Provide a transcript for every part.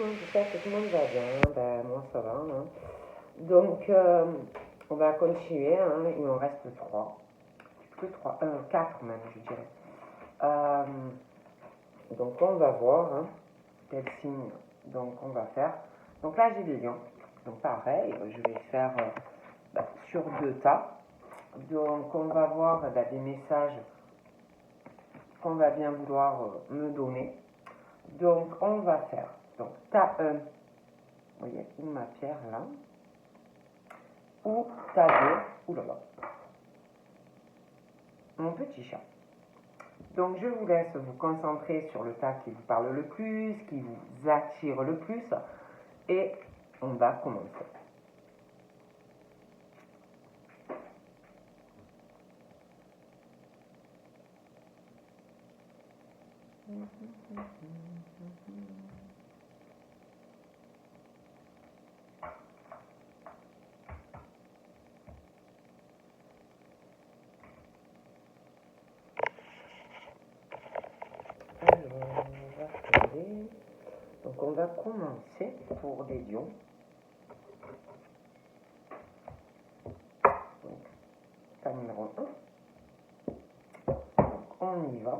j'espère que tout le monde va bien. Ben, moi, ça va. Hein. Donc, on va continuer. Hein. Il en reste 3. Plus 3. 4 même, je dirais. Donc, on va voir hein, quel signe donc, on va faire. Donc là, j'ai des lions. Donc, pareil, je vais faire sur 2 tas. Donc, on va voir des messages qu'on va bien vouloir me donner. Donc, on va faire. Donc, tas 1. Vous voyez, où ma pierre là. Ou tas 2. Oulala. Mon petit chat. Donc, je vous laisse vous concentrer sur le tas qui vous parle le plus, qui vous attire le plus. Et on va commencer. Alors, on va regarder. Donc, on va commencer pour les lions. Donc, tas numéro 1. Donc, on y va.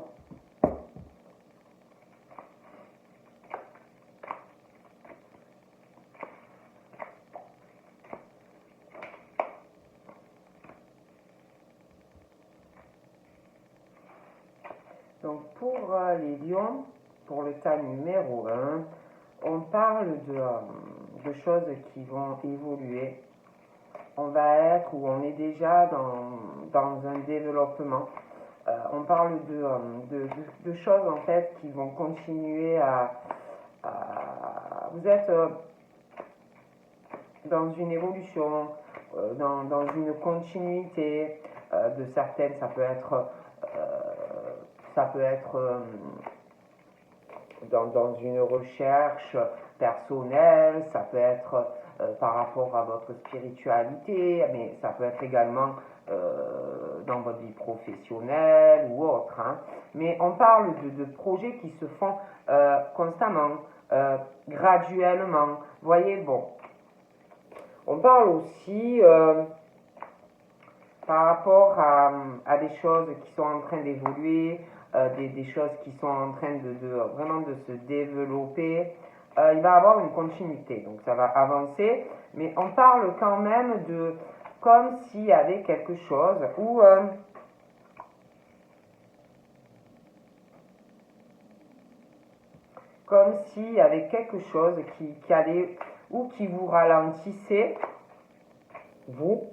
Donc, pour les lions, pour le tas numéro 1, on parle de choses qui vont évoluer. On va être ou on est déjà dans un développement. On parle de choses en fait qui vont continuer vous êtes dans une évolution, dans une continuité de certaines, ça peut être dans une recherche personnelle, ça peut être par rapport à votre spiritualité, mais ça peut être également dans votre vie professionnelle ou autre. Hein. Mais on parle de projets qui se font constamment, graduellement. Vous voyez, bon. On parle aussi par rapport à des choses qui sont en train d'évoluer, des choses qui sont en train vraiment de se développer. Il va y avoir une continuité, donc ça va avancer, mais on parle quand même de comme s'il y avait quelque chose où comme s'il y avait quelque chose qui allait ou qui vous ralentissait, vous.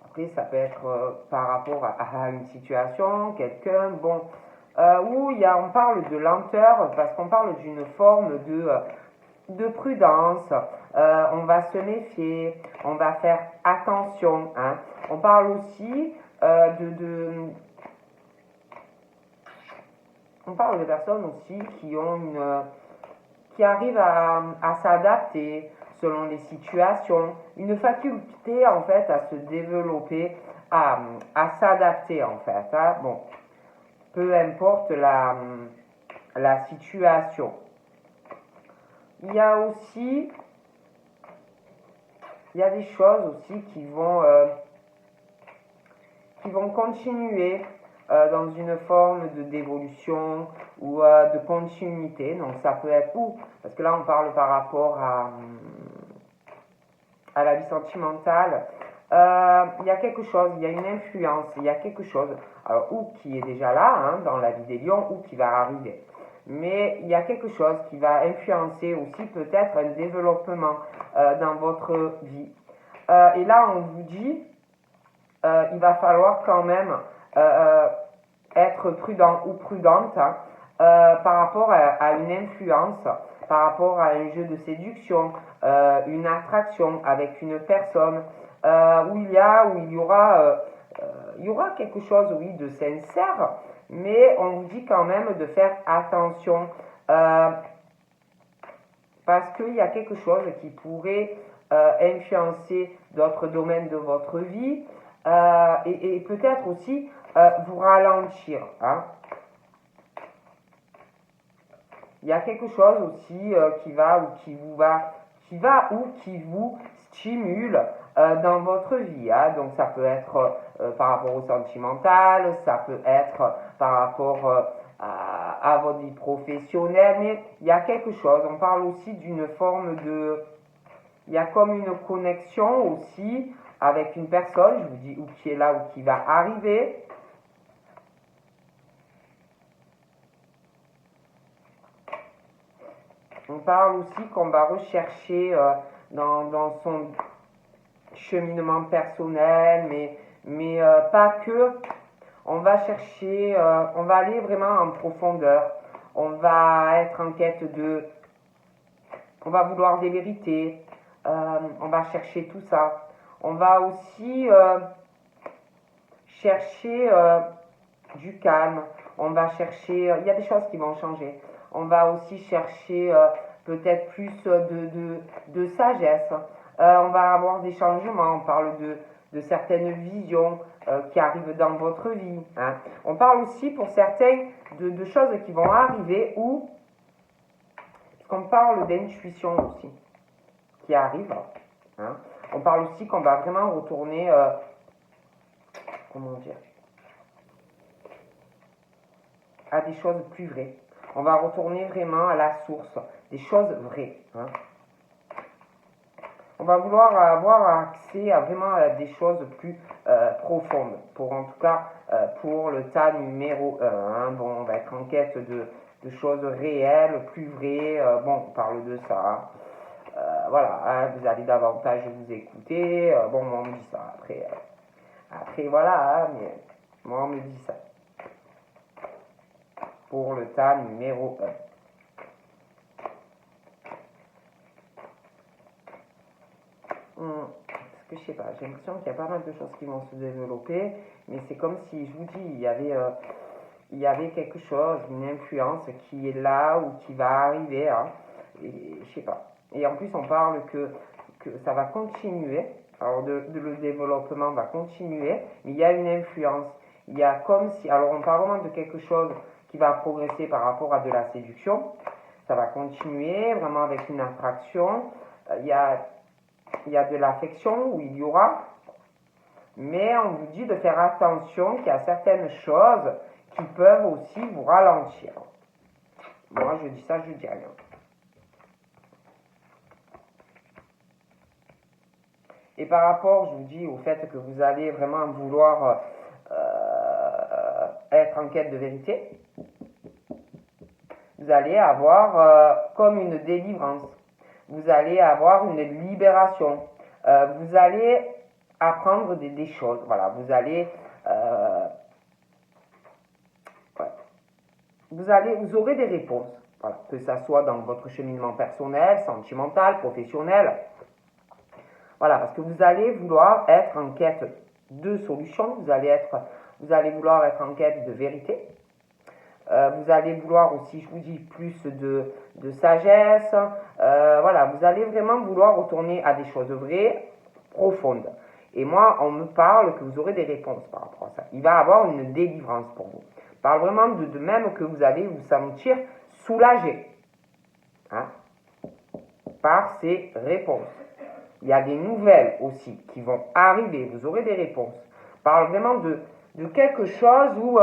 Après, ça peut être par rapport à une situation, quelqu'un, bon, où on parle de lenteur, parce qu'on parle d'une forme de prudence, on va se méfier, on va faire attention. Hein. On parle aussi on parle de personnes aussi qui arrivent à s'adapter selon les situations, une faculté en fait à se développer, à s'adapter en fait. Hein. Bon, peu importe la situation. Il y a des choses aussi qui vont continuer dans une forme d'évolution ou de continuité. Donc ça peut être où? Parce que là on parle par rapport à la vie sentimentale. Il y a quelque chose, il y a une influence, il y a quelque chose, alors ou qui est déjà là hein, dans la vie des lions ou qui va arriver. Mais il y a quelque chose qui va influencer aussi peut-être un développement dans votre vie. Et là on vous dit, il va falloir quand même être prudent ou prudente hein, par rapport à une influence, par rapport à un jeu de séduction, une attraction avec une personne où il y aura quelque chose, oui, de sincère, mais on vous dit quand même de faire attention parce qu'il y a quelque chose qui pourrait influencer d'autres domaines de votre vie et peut-être aussi vous ralentir. Hein. il y a quelque chose aussi qui va ou qui vous stimule dans votre vie. Hein. Donc ça peut être par rapport au sentimental, ça peut être par rapport à votre vie professionnelle, mais il y a quelque chose. On parle aussi d'une forme de... Il y a comme une connexion aussi avec une personne, je vous dis, ou qui est là ou qui va arriver. On parle aussi qu'on va rechercher dans son cheminement personnel, mais pas que. On va chercher, on va aller vraiment en profondeur. On va être en quête de... On va vouloir des vérités. On va chercher tout ça. On va aussi chercher du calme. On va chercher... il y a des choses qui vont changer. On va aussi chercher peut-être plus de sagesse. On va avoir des changements. On parle de certaines visions qui arrivent dans votre vie. Hein. On parle aussi pour certains de choses qui vont arriver ou qu'on parle d'intuition aussi qui arrive. Hein. On parle aussi qu'on va vraiment retourner, comment dire, à des choses plus vraies. On va retourner vraiment à la source, des choses vraies. Hein. On va vouloir avoir accès à vraiment à des choses plus profondes. Pour en tout cas, pour le tas numéro 1. Hein. Bon, on va être en quête de choses réelles, plus vraies. Bon, on parle de ça. Voilà, hein, vous allez davantage vous écouter. Bon, moi, on me dit ça. Après voilà, hein, mais moi, on me dit ça. Pour le tas numéro 1. Parce que je sais pas, j'ai l'impression qu'il y a pas mal de choses qui vont se développer, mais c'est comme si, je vous dis, il y avait quelque chose, une influence qui est là ou qui va arriver, hein, et je sais pas. Et en plus, on parle que ça va continuer, alors le développement va continuer, mais il y a une influence. Il y a comme si, alors on parle vraiment de quelque chose qui va progresser par rapport à de la séduction, ça va continuer vraiment avec une attraction, il y a de l'affection où il y aura, mais on vous dit de faire attention qu'il y a certaines choses qui peuvent aussi vous ralentir. Moi, je dis ça, je dis rien. Et par rapport, je vous dis, au fait que vous allez vraiment vouloir être en quête de vérité, vous allez avoir comme une délivrance. Vous allez avoir une libération. Vous allez apprendre des choses. Voilà, vous allez... vous aurez des réponses. Voilà, que ça soit dans votre cheminement personnel, sentimental, professionnel. Voilà, parce que vous allez vouloir être en quête de solutions. Vous allez vouloir être en quête de vérité. Vous allez vouloir aussi, je vous dis, plus de sagesse. Voilà, vous allez vraiment vouloir retourner à des choses vraies, profondes. Et moi, on me parle que vous aurez des réponses par rapport à ça. Il va y avoir une délivrance pour vous. On parle vraiment de même que vous allez vous sentir soulagé, hein, par ces réponses. Il y a des nouvelles aussi qui vont arriver. Vous aurez des réponses. On parle vraiment de quelque chose où...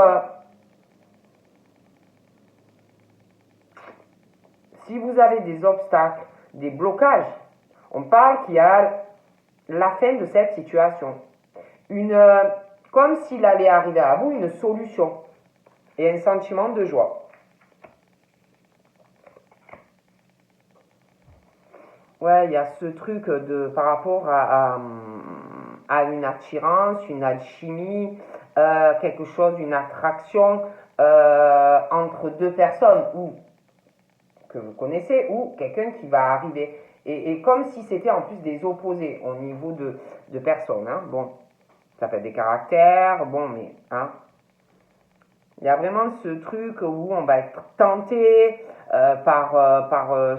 si vous avez des obstacles, des blocages, on parle qu'il y a la fin de cette situation. Comme s'il allait arriver à vous une solution et un sentiment de joie. Ouais, il y a ce truc par rapport à une attirance, une alchimie, quelque chose, une attraction entre deux personnes ou que vous connaissez ou quelqu'un qui va arriver. Et comme si c'était en plus des opposés au niveau de personnes. Hein. Bon, ça peut être des caractères, bon, mais... Hein, il y a vraiment ce truc où on va être tenté par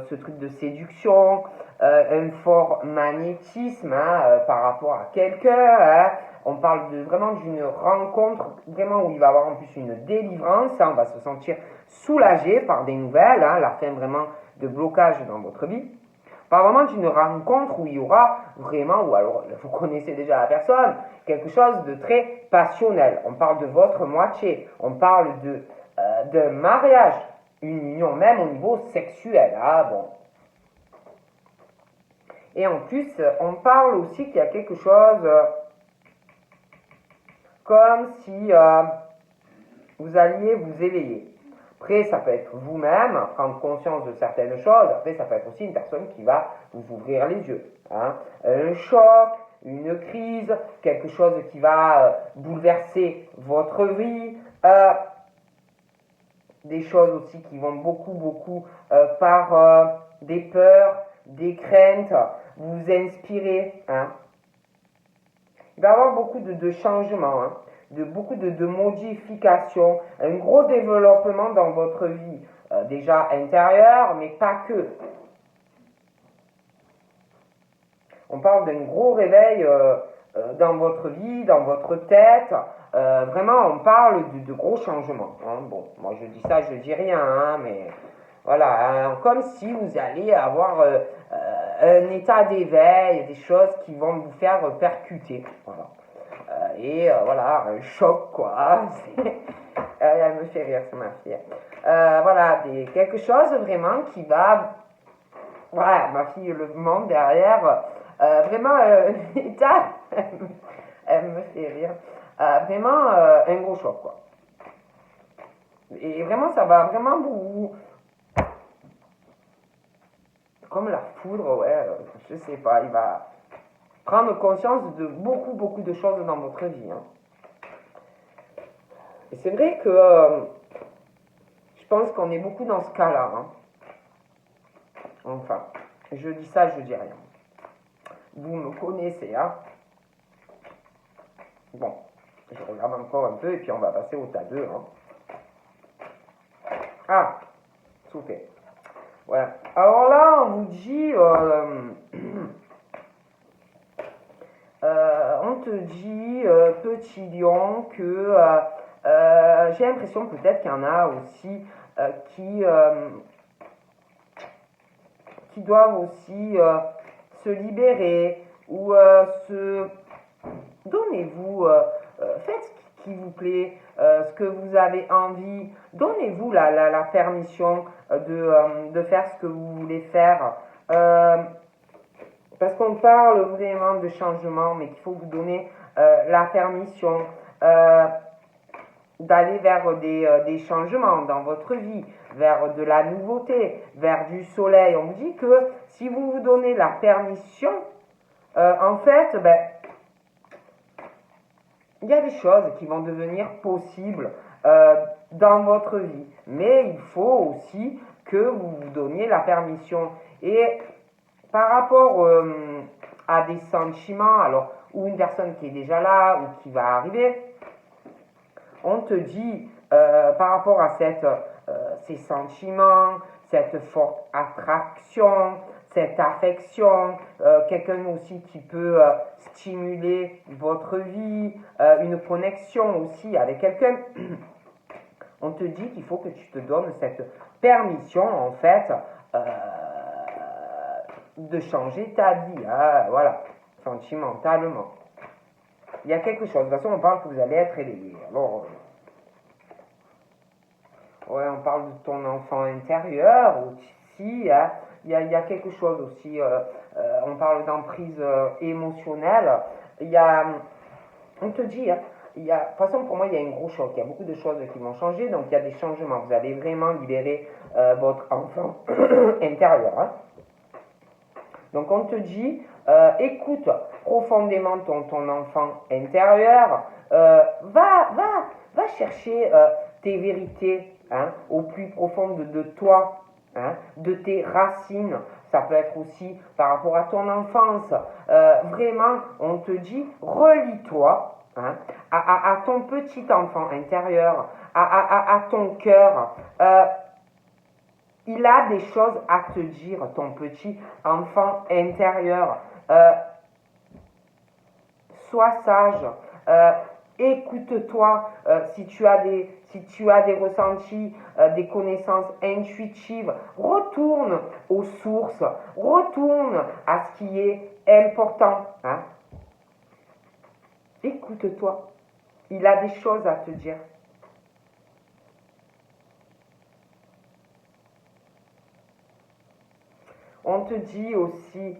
ce truc de séduction, un fort magnétisme hein, par rapport à quelqu'un. Hein. On parle vraiment d'une rencontre, vraiment où il va y avoir en plus une délivrance. Hein, on va se sentir soulagé par des nouvelles, hein, la fin vraiment de blocage dans votre vie. Pas vraiment d'une rencontre où il y aura vraiment, ou alors vous connaissez déjà la personne, quelque chose de très passionnel. On parle de votre moitié, on parle de mariage, une union même au niveau sexuel. Ah bon. Et en plus, on parle aussi qu'il y a quelque chose comme si vous alliez vous éveiller. Après, ça peut être vous-même, prendre conscience de certaines choses. Après, ça peut être aussi une personne qui va vous ouvrir les yeux. Hein. Un choc, une crise, quelque chose qui va bouleverser votre vie. Des choses aussi qui vont beaucoup par des peurs, des craintes, vous inspirer. Hein. Il va y avoir beaucoup de changements, hein, beaucoup de modifications, un gros développement dans votre vie, déjà intérieure, mais pas que. On parle d'un gros réveil dans votre vie, dans votre tête. Vraiment, on parle de gros changements. Hein. Bon, moi je dis ça, je dis rien, hein, mais voilà, hein, comme si vous allez avoir un état d'éveil, des choses qui vont vous faire percuter. Voilà. Voilà, un choc, quoi. Elle me fait rire, c'est ma fille. Voilà, quelque chose vraiment qui va. Voilà, ma fille le demande derrière. Vraiment, un état. Elle me fait rire. Vraiment, un gros choc, quoi. Et vraiment, ça va vraiment vous. Comme la foudre, ouais, je sais pas, il va prendre conscience de beaucoup de choses dans votre vie. Hein. Et c'est vrai que je pense qu'on est beaucoup dans ce cas-là. Hein. Enfin, je dis ça, je dis rien. Vous me connaissez, hein. Bon, je regarde encore un peu et puis on va passer au tas 2. Hein. Ah, super. Ouais. Alors là, on vous dit... on te dit, petit lion, que j'ai l'impression peut-être qu'il y en a aussi qui doivent aussi se libérer ou se... Donnez-vous, faites ce qui vous plaît, ce que vous avez envie, donnez-vous la permission de faire ce que vous voulez faire. Parce qu'on parle vraiment de changement, mais qu'il faut vous donner la permission d'aller vers des changements dans votre vie, vers de la nouveauté, vers du soleil. On vous dit que si vous vous donnez la permission, en fait, il y a des choses qui vont devenir possibles dans votre vie. Mais il faut aussi que vous vous donniez la permission. Et par rapport à des sentiments, alors, ou une personne qui est déjà là, ou qui va arriver, on te dit, par rapport à ces sentiments, cette forte attraction, cette affection, quelqu'un aussi qui peut stimuler votre vie, une connexion aussi avec quelqu'un, on te dit qu'il faut que tu te donnes cette permission, en fait, de changer ta vie, hein, voilà, sentimentalement. Il y a quelque chose, de toute façon on parle que vous allez être réveillé. Alors, ouais, on parle de ton enfant intérieur aussi, hein. Il y a quelque chose aussi, on parle d'emprise émotionnelle. On te dit, hein, de toute façon pour moi il y a un gros choc, il y a beaucoup de choses qui vont changer, donc il y a des changements, vous allez vraiment libérer votre enfant intérieur. Hein. Donc on te dit, écoute profondément ton enfant intérieur, va chercher tes vérités, hein, au plus profond de toi, hein, de tes racines. Ça peut être aussi par rapport à ton enfance. Vraiment, on te dit, relie-toi, hein, à ton petit enfant intérieur, à ton cœur. Il a des choses à te dire, ton petit enfant intérieur. Sois sage, Écoute-toi, si tu as des ressentis, des connaissances intuitives, retourne aux sources, retourne à ce qui est important. Hein. Écoute-toi, il a des choses à te dire. On te dit aussi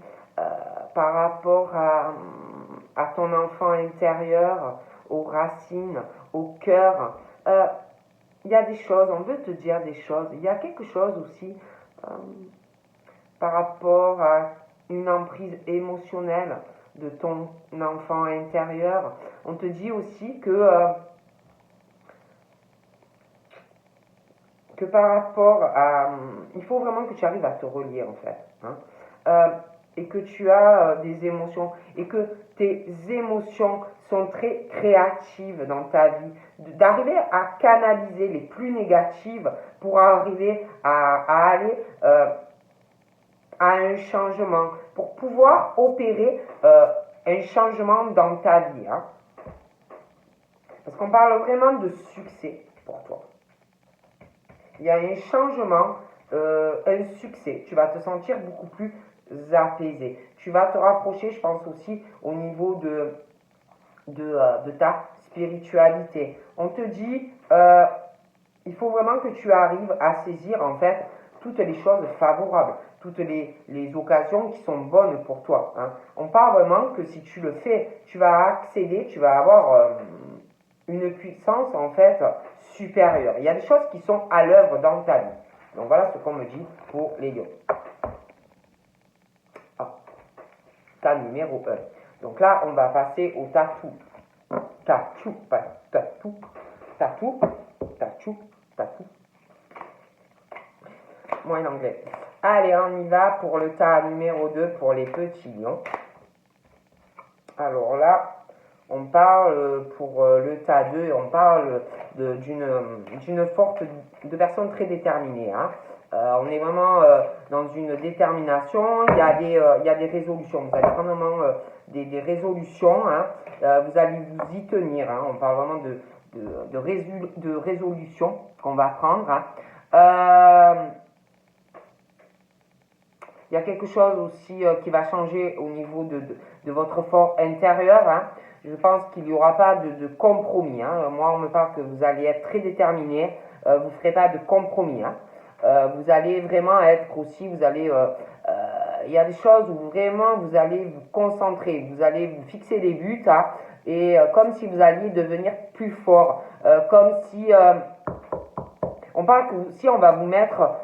par rapport à ton enfant intérieur, aux racines, au cœur, il y a des choses, on veut te dire des choses. Il y a quelque chose aussi par rapport à une emprise émotionnelle de ton enfant intérieur. On te dit aussi que par rapport à... il faut vraiment que tu arrives à te relier en fait. Hein. Et que tu as des émotions et que tes émotions sont très créatives dans ta vie. D'arriver à canaliser les plus négatives pour arriver à aller à un changement, pour pouvoir opérer un changement dans ta vie. Hein. Parce qu'on parle vraiment de succès pour toi. Il y a un changement, un succès. Tu vas te sentir beaucoup plus apaisé. Tu vas te rapprocher, je pense aussi, au niveau de ta spiritualité. On te dit, il faut vraiment que tu arrives à saisir en fait toutes les choses favorables, toutes les occasions qui sont bonnes pour toi. Hein. On parle vraiment que si tu le fais, tu vas accéder, tu vas avoir une puissance en fait supérieure. Il y a des choses qui sont à l'œuvre dans ta vie. Donc voilà ce qu'on me dit pour les lions. Ah, tas numéro 1. Donc là, on va passer au tatou. Tatou, tatou, tatou, tatou, tatou. Moi, l'anglais. Allez, on y va pour le tas numéro 2 pour les petits lions. Alors là, on parle pour le tas 2, on parle d'une forte, de personnes très déterminées. Hein. On est vraiment dans une détermination, il y a des résolutions, vous allez prendre vraiment des résolutions, hein. Vous allez vous y tenir, hein. On parle vraiment de résolution qu'on va prendre. Hein. Il y a quelque chose aussi qui va changer au niveau de votre fort intérieur. Hein. Je pense qu'il n'y aura pas de compromis. Hein. Moi, on me parle que vous allez être très déterminé. Vous ne ferez pas de compromis. Hein. Vous allez vraiment être aussi, il y a des choses où vraiment vous allez vous concentrer. Vous allez vous fixer des buts. Hein, et comme si vous alliez devenir plus fort. Comme si... on parle que si on va vous mettre...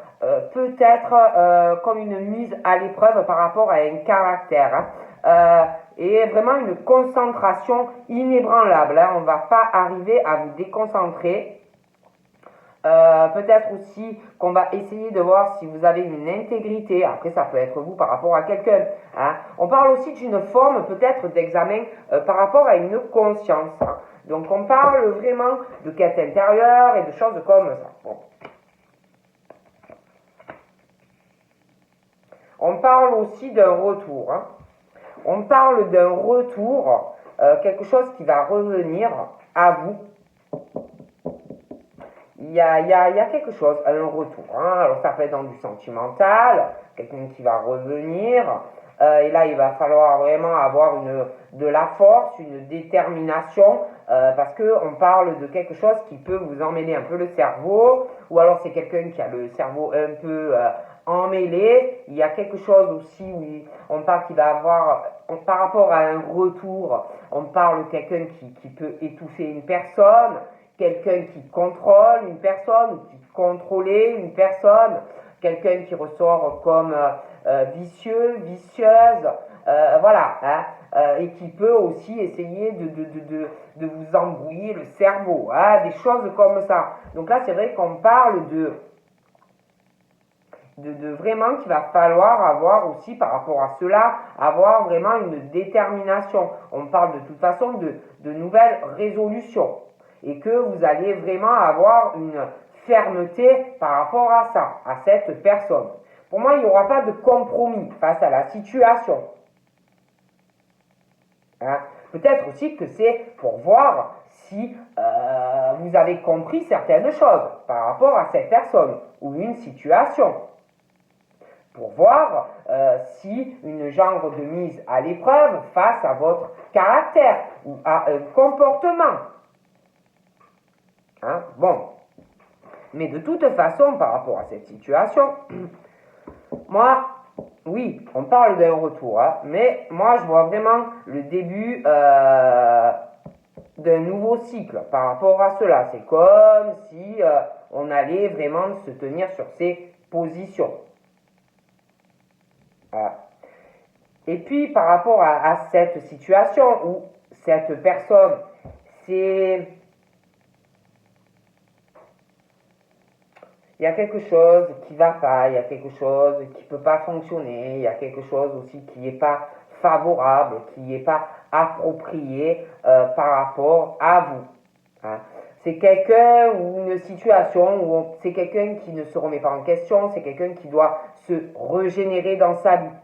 peut-être comme une mise à l'épreuve par rapport à un caractère. Hein. Et vraiment une concentration inébranlable. Hein. On ne va pas arriver à vous déconcentrer. Peut-être aussi qu'on va essayer de voir si vous avez une intégrité. Après, ça peut être vous par rapport à quelqu'un. Hein. On parle aussi d'une forme peut-être d'examen par rapport à une conscience. Hein. Donc, on parle vraiment de quête intérieure et de choses comme ça. Bon. On parle aussi d'un retour. Hein. On parle d'un retour, quelque chose qui va revenir à vous. Il y a quelque chose, un retour. Hein. Alors ça peut être dans du sentimental, quelqu'un qui va revenir. Et là, il va falloir vraiment avoir de la force, une détermination, parce qu'on parle de quelque chose qui peut vous emmêler un peu le cerveau, ou alors c'est quelqu'un qui a le cerveau un peu emmêlé. Il y a quelque chose aussi où on parle qu'il va avoir, par rapport à un retour, on parle de quelqu'un qui peut étouffer une personne, quelqu'un qui contrôle une personne, ou qui contrôlait une personne, quelqu'un qui ressort comme vicieux, vicieuse, voilà, hein, et qui peut aussi essayer de vous embrouiller le cerveau, hein, des choses comme ça. Donc là, c'est vrai qu'on parle de vraiment qu'il va falloir avoir aussi par rapport à cela, avoir vraiment une détermination. On parle de toute façon de nouvelles résolutions et que vous allez vraiment avoir une fermeté par rapport à ça, à cette personne. Pour moi, il n'y aura pas de compromis face à la situation. Hein? Peut-être aussi que c'est pour voir si vous avez compris certaines choses par rapport à cette personne ou une situation. Pour voir si une genre de mise à l'épreuve face à votre caractère ou à un comportement. Hein? Bon. Mais de toute façon, par rapport à cette situation, moi, oui, on parle d'un retour, hein, mais moi, je vois vraiment le début d'un nouveau cycle par rapport à cela. C'est comme si on allait vraiment se tenir sur ses positions. Voilà. Et puis, par rapport à cette situation où cette personne, c'est... Il y a quelque chose qui ne va pas, il y a quelque chose qui ne peut pas fonctionner, il y a quelque chose aussi qui n'est pas favorable, qui n'est pas approprié par rapport à vous. Hein. C'est quelqu'un ou une situation où c'est quelqu'un qui ne se remet pas en question, c'est quelqu'un qui doit se régénérer dans sa vie.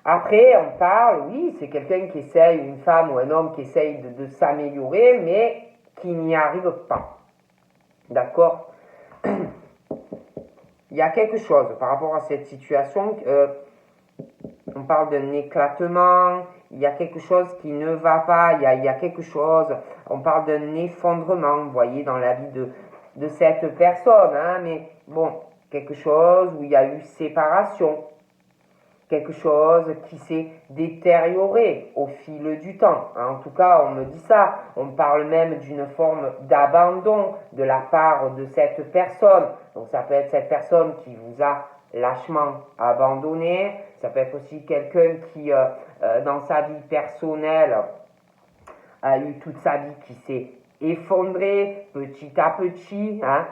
Après, on parle, oui, c'est quelqu'un qui essaye, une femme ou un homme qui essaye de s'améliorer, mais qui n'y arrive pas. D'accord? Il y a quelque chose par rapport à cette situation, on parle d'un éclatement, il y a quelque chose qui ne va pas, il y a quelque chose, on parle d'un effondrement, vous voyez, dans la vie de cette personne, hein, mais bon, quelque chose où il y a eu séparation, quelque chose qui s'est détérioré au fil du temps. En tout cas, on me dit ça. On parle même d'une forme d'abandon de la part de cette personne. Donc ça peut être cette personne qui vous a lâchement abandonné. Ça peut être aussi quelqu'un qui, dans sa vie personnelle, a eu toute sa vie qui s'est effondrée petit à petit. Hein.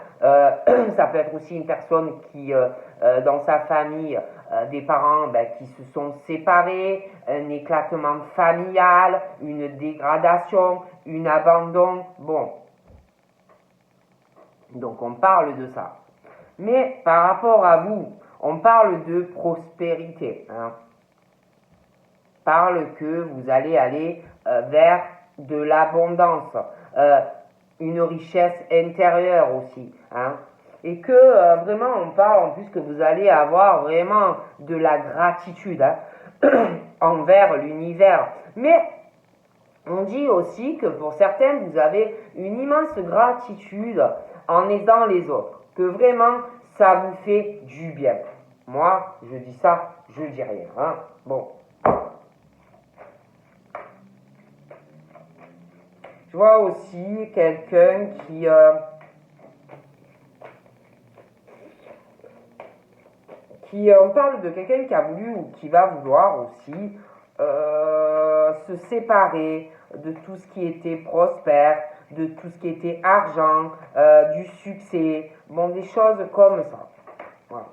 Ça peut être aussi une personne qui, dans sa famille, des parents qui se sont séparés, un éclatement familial, une dégradation, un abandon. Bon, donc on parle de ça. Mais par rapport à vous, on parle de prospérité. Hein. Parle que vous allez aller vers de l'abondance, une richesse intérieure aussi. Hein. Et que vraiment on parle en plus que vous allez avoir vraiment de la gratitude hein, envers l'univers. Mais on dit aussi que pour certains vous avez une immense gratitude en aidant les autres, que vraiment ça vous fait du bien. Moi je dis ça, je dis rien. Hein. Bon. Je vois aussi quelqu'un qui on parle de quelqu'un qui a voulu ou qui va vouloir aussi se séparer de tout ce qui était prospère, de tout ce qui était argent, du succès, bon, des choses comme ça. Voilà.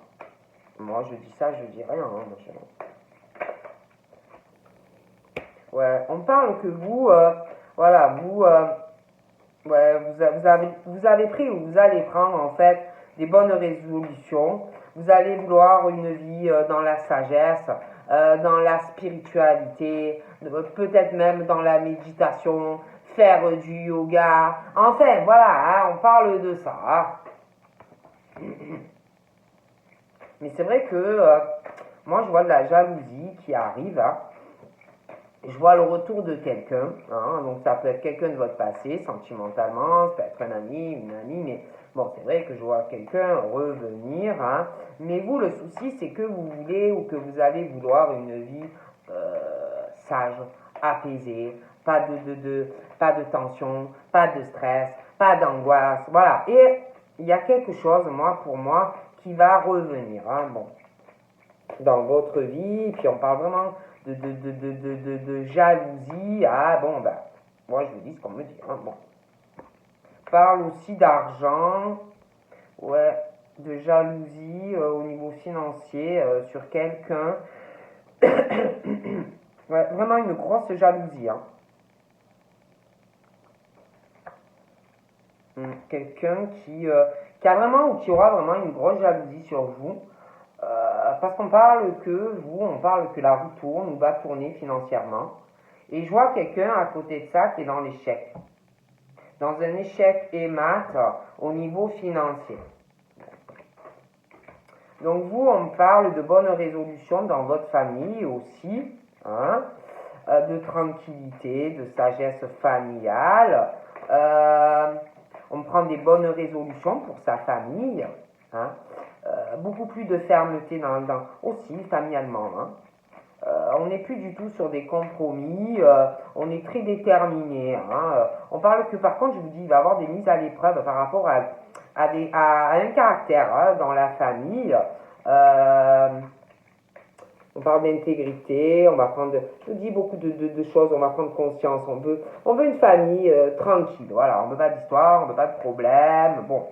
Moi, je dis ça, je dis rien, hein, ouais, on parle que vous, voilà, vous, ouais, vous avez pris ou vous allez prendre en fait des bonnes résolutions. Vous allez vouloir une vie dans la sagesse, dans la spiritualité, peut-être même dans la méditation, faire du yoga. Enfin, voilà, hein, on parle de ça. Hein. Mais c'est vrai que moi, je vois de la jalousie qui arrive. Hein. Je vois le retour de quelqu'un, hein, donc ça peut être quelqu'un de votre passé, sentimentalement, ça peut être un ami, une amie, mais bon, c'est vrai que je vois quelqu'un revenir, hein, mais vous, le souci, c'est que vous voulez ou que vous allez vouloir une vie sage, apaisée, pas de tension, pas de stress, pas d'angoisse, voilà, et il y a quelque chose, pour moi, qui va revenir, hein, bon, dans votre vie, puis on parle vraiment de jalousie. Ah bon, ben, moi je vous dis ce qu'on me dit. Hein, bon. On parle aussi d'argent, ouais, de jalousie au niveau financier sur quelqu'un. Ouais, vraiment une grosse jalousie. Hein. Quelqu'un qui a vraiment ou qui aura vraiment une grosse jalousie sur vous. Parce qu'on parle que on parle que la roue tourne ou va tourner financièrement. Et je vois quelqu'un à côté de ça qui est dans l'échec. Dans un échec émat au niveau financier. Donc vous, on parle de bonnes résolutions dans votre famille aussi, hein, de tranquillité, de sagesse familiale. On prend des bonnes résolutions pour sa famille, hein, beaucoup plus de fermeté aussi familialement. Hein. On n'est plus du tout sur des compromis, on est très déterminé. Hein. On parle que par contre, je vous dis, il va y avoir des mises à l'épreuve par rapport à un caractère hein, dans la famille. On parle d'intégrité, on va prendre, je vous dis beaucoup de choses, on va prendre conscience. On veut une famille tranquille, voilà, on ne veut pas d'histoire, on ne veut pas de problème. Bon.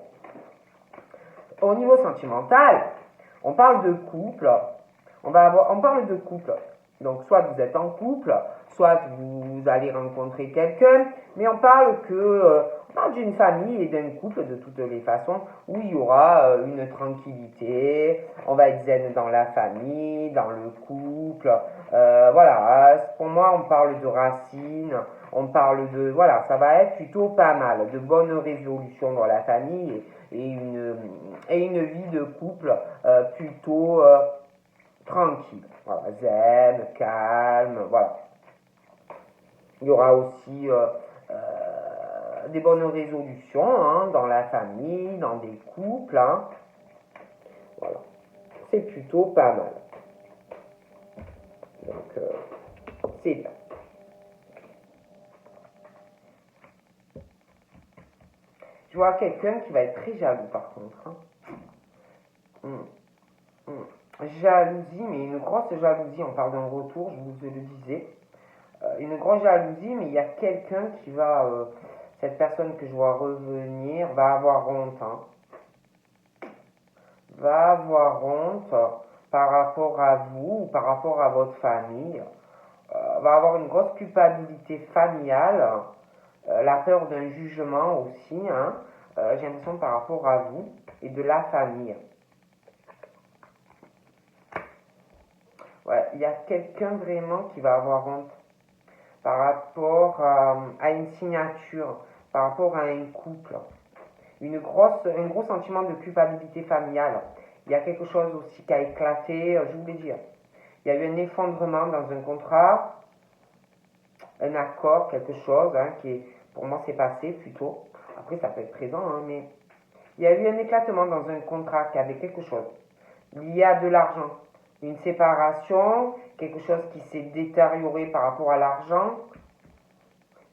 Au niveau sentimental, on parle de couple. On parle de couple. Donc, soit vous êtes en couple, soit vous allez rencontrer quelqu'un, mais on parle d'une famille et d'un couple de toutes les façons où il y aura une tranquillité, on va être zen dans la famille, dans le couple. Voilà, pour moi, on parle de racines, on parle de, voilà, ça va être plutôt pas mal, de bonnes résolutions dans la famille et une vie de couple plutôt tranquille, voilà, zen, calme, voilà. Il y aura aussi des bonnes résolutions hein, dans la famille, dans des couples, hein. Voilà, c'est plutôt pas mal. Donc, c'est bien. Je vois quelqu'un qui va être très jaloux par contre. Hein. Jalousie, mais une grosse jalousie, on parle d'un retour, je vous le disais. Une grosse jalousie, mais il y a quelqu'un qui va, cette personne que je vois revenir, va avoir honte. Hein. Va avoir honte par rapport à vous ou par rapport à votre famille. Va avoir une grosse culpabilité familiale, la peur d'un jugement aussi, hein, j'ai l'impression par rapport à vous et de la famille. Ouais, il y a quelqu'un vraiment qui va avoir honte par rapport à une signature, par rapport à un couple. Un gros sentiment de culpabilité familiale. Il y a quelque chose aussi qui a éclaté, je vous l'ai dit. Il y a eu un effondrement dans un contrat, un accord, quelque chose hein, qui, pour moi, s'est passé plutôt. Après, ça peut être présent, hein, mais il y a eu un éclatement dans un contrat qui avait quelque chose. Il y a de l'argent, une séparation, quelque chose qui s'est détérioré par rapport à l'argent,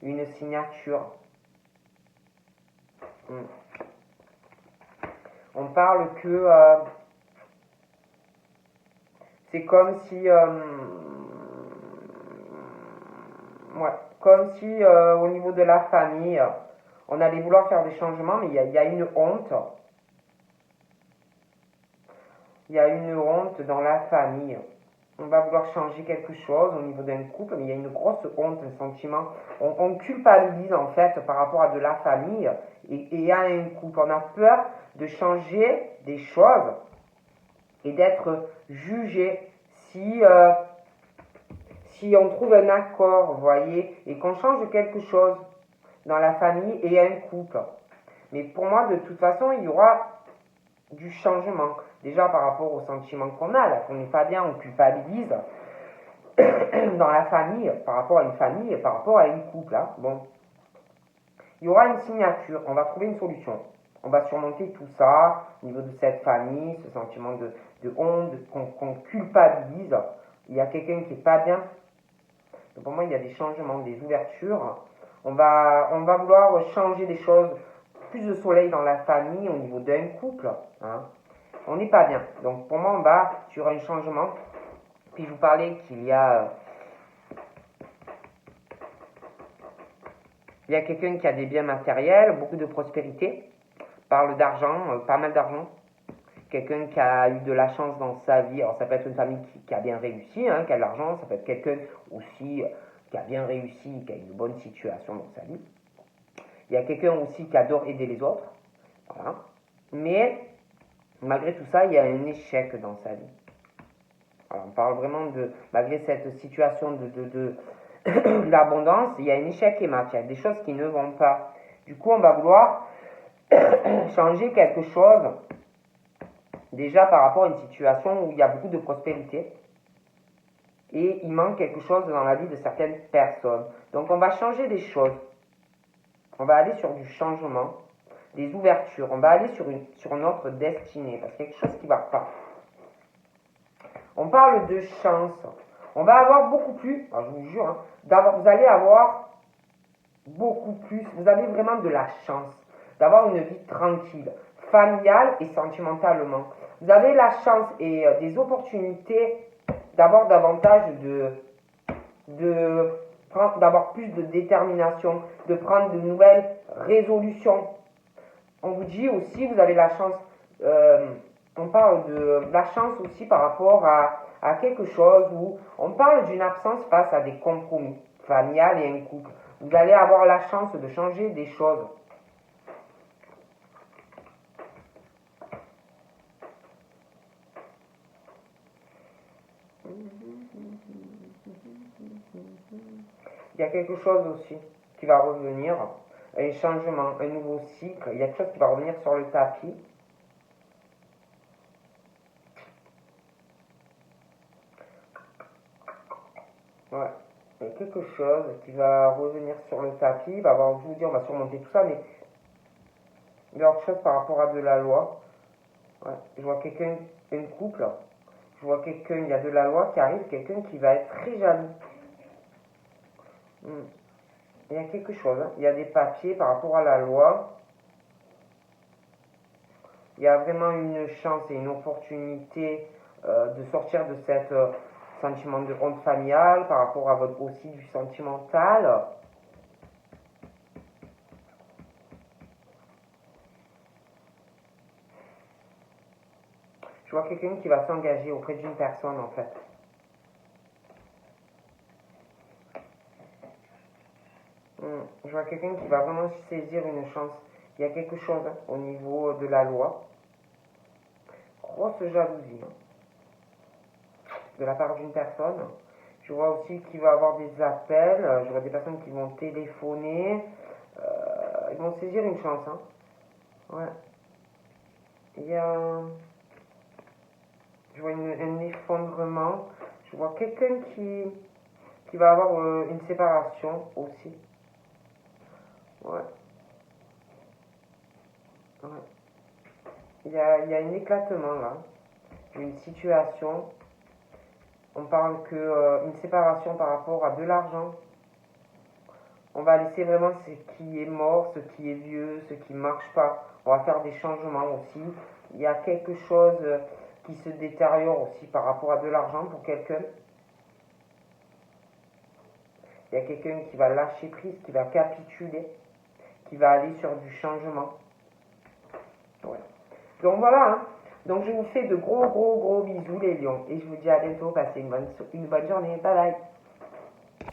une signature. On parle que c'est comme si comme si au niveau de la famille on allait vouloir faire des changements mais il y a une honte dans la famille. On va vouloir changer quelque chose au niveau d'un couple mais il y a une grosse honte, un sentiment, on culpabilise en fait par rapport à de la famille et à un couple. On a peur de changer des choses et d'être jugé si on trouve un accord, vous voyez, et qu'on change quelque chose dans la famille et un couple. Mais pour moi, de toute façon, il y aura du changement. Déjà par rapport aux sentiments qu'on a, là, qu'on n'est pas bien, on culpabilise dans la famille, par rapport à une famille et par rapport à un couple. Hein. Bon. Il y aura une signature, on va trouver une solution. On va surmonter tout ça au niveau de cette famille, ce sentiment de honte, qu'on culpabilise. Il y a quelqu'un qui n'est pas bien. Donc pour moi, il y a des changements, des ouvertures. On va vouloir changer des choses. Plus de soleil dans la famille, au niveau d'un couple. Hein. On n'est pas bien. Donc pour moi, on va sur un changement. Puis je vous parlais qu'il y a quelqu'un qui a des biens matériels, beaucoup de prospérité. Parle d'argent, pas mal d'argent. Quelqu'un qui a eu de la chance dans sa vie. Alors ça peut être une famille qui a bien réussi, hein, qui a de l'argent. Ça peut être quelqu'un aussi qui a bien réussi, qui a une bonne situation dans sa vie. Il y a quelqu'un aussi qui adore aider les autres. Voilà. Mais Malgré tout ça, il y a un échec dans sa vie. Alors, on parle vraiment de, malgré cette situation de l'abondance, il y a un échec et mat, il y a des choses qui ne vont pas. Du coup, on va vouloir changer quelque chose, déjà par rapport à une situation où il y a beaucoup de prospérité, et il manque quelque chose dans la vie de certaines personnes. Donc, on va changer des choses. On va aller sur du changement, des ouvertures. On va aller sur notre destinée, parce qu'il y a quelque chose qui ne va pas. On parle de chance. On va avoir beaucoup plus, alors je vous jure, vous allez avoir beaucoup plus, vous avez vraiment de la chance d'avoir une vie tranquille, familiale et sentimentalement. Vous avez la chance et des opportunités d'avoir davantage d'avoir plus de détermination, de prendre de nouvelles résolutions. On vous dit aussi, vous avez la chance, on parle de la chance aussi par rapport à quelque chose où on parle d'une absence face à des compromis familial et un couple. Vous allez avoir la chance de changer des choses. Il y a quelque chose aussi qui va revenir, un changement, un nouveau cycle. Il y a quelque chose qui va revenir sur le tapis. Ouais. Il y a quelque chose qui va revenir sur le tapis. Il va avoir, je vous dis, on va surmonter tout ça, mais il y a autre chose par rapport à de la loi. Ouais. Je vois quelqu'un, un couple. Je vois quelqu'un, il y a de la loi qui arrive, quelqu'un qui va être très jaloux. Il y a quelque chose, il y a des papiers par rapport à la loi. Il y a vraiment une chance et une opportunité de sortir de cette sentiment de honte familiale par rapport à votre aussi du sentimental. Je vois quelqu'un qui va s'engager auprès d'une personne en fait. Je vois quelqu'un qui va vraiment saisir une chance. Il y a quelque chose au niveau de la loi. Grosse jalousie de la part d'une personne. Je vois aussi qu'il va avoir des appels. Je vois des personnes qui vont téléphoner. Ils vont saisir une chance. Ouais. Il y a... Je vois un effondrement. Je vois quelqu'un qui va avoir une séparation aussi. Ouais. Ouais. Il y a un éclatement là. Une situation. On parle que une séparation par rapport à de l'argent. On va laisser vraiment ce qui est mort, ce qui est vieux, ce qui ne marche pas. On va faire des changements aussi. Il y a quelque chose qui se détériore aussi par rapport à de l'argent pour quelqu'un. Il y a quelqu'un qui va lâcher prise, qui va capituler, qui va aller sur du changement. Ouais. Donc voilà. Donc je vous fais de gros bisous les lions. Et je vous dis à bientôt. Passez une bonne journée. Bye bye.